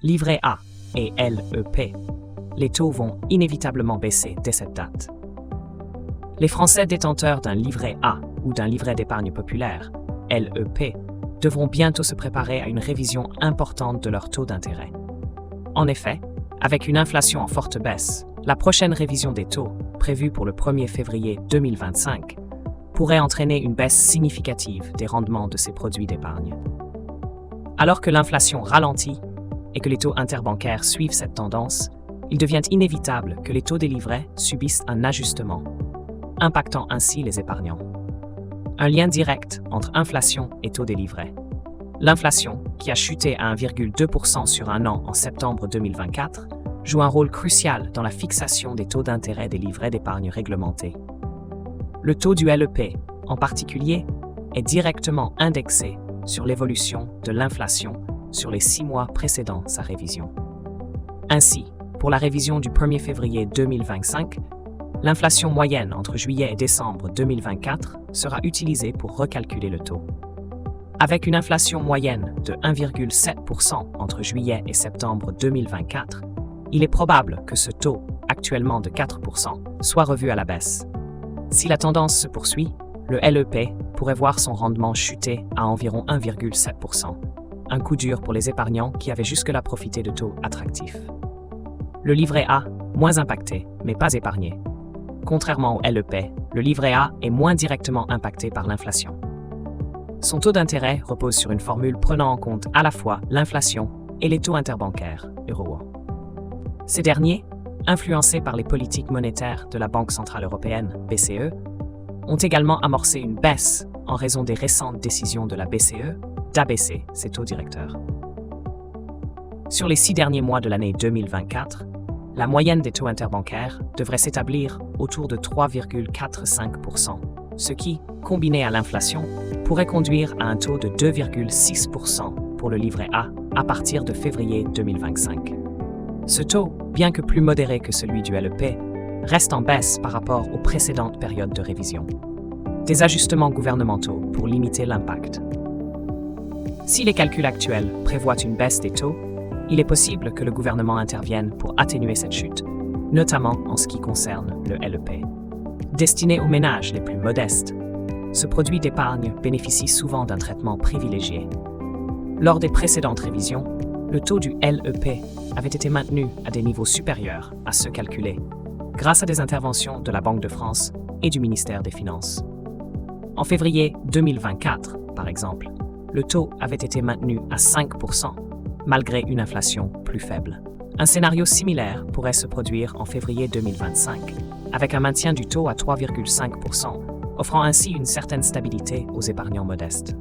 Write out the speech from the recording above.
livret A et LEP, les taux vont inévitablement baisser dès cette date. Les Français détenteurs d'un livret A ou d'un livret d'épargne populaire, LEP, devront bientôt se préparer à une révision importante de leur taux d'intérêt. En effet, avec une inflation en forte baisse, la prochaine révision des taux, prévue pour le 1er février 2025, pourrait entraîner une baisse significative des rendements de ces produits d'épargne. Alors que l'inflation ralentit et que les taux interbancaires suivent cette tendance, il devient inévitable que les taux des livrets subissent un ajustement, impactant ainsi les épargnants. Un lien direct entre inflation et taux des livrets. L'inflation, qui a chuté à 1,2% sur un an en septembre 2024, joue un rôle crucial dans la fixation des taux d'intérêt des livrets d'épargne réglementés. Le taux du LEP, en particulier, est directement indexé sur l'évolution de l'inflation sur les 6 mois précédant sa révision. Ainsi, pour la révision du 1er février 2025, l'inflation moyenne entre juillet et décembre 2024 sera utilisée pour recalculer le taux. Avec une inflation moyenne de 1,7% entre juillet et septembre 2024, il est probable que ce taux, actuellement de 4%, soit revu à la baisse. Si la tendance se poursuit, le LEP pourrait voir son rendement chuter à environ 1,7%, un coup dur pour les épargnants qui avaient jusque-là profité de taux attractifs. Le livret A, moins impacté, mais pas épargné. Contrairement au LEP, le livret A est moins directement impacté par l'inflation. Son taux d'intérêt repose sur une formule prenant en compte à la fois l'inflation et les taux interbancaires, EURIBOR. Ces derniers, influencés par les politiques monétaires de la Banque centrale européenne, BCE, ont également amorcé une baisse en raison des récentes décisions de la BCE d'abaisser ses taux directeurs. Sur les 6 derniers mois de l'année 2024, la moyenne des taux interbancaires devrait s'établir autour de 3,45%, ce qui, combiné à l'inflation, pourrait conduire à un taux de 2,6% pour le livret A à partir de février 2025. Ce taux, bien que plus modéré que celui du LEP, reste en baisse par rapport aux précédentes périodes de révision. Des ajustements gouvernementaux pour limiter l'impact. Si les calculs actuels prévoient une baisse des taux, il est possible que le gouvernement intervienne pour atténuer cette chute, notamment en ce qui concerne le LEP. Destiné aux ménages les plus modestes, ce produit d'épargne bénéficie souvent d'un traitement privilégié. Lors des précédentes révisions, le taux du LEP avait été maintenu à des niveaux supérieurs à ceux calculés, grâce à des interventions de la Banque de France et du ministère des Finances. En février 2024, par exemple, le taux avait été maintenu à 5%, malgré une inflation plus faible. Un scénario similaire pourrait se produire en février 2025, avec un maintien du taux à 3,5%, offrant ainsi une certaine stabilité aux épargnants modestes.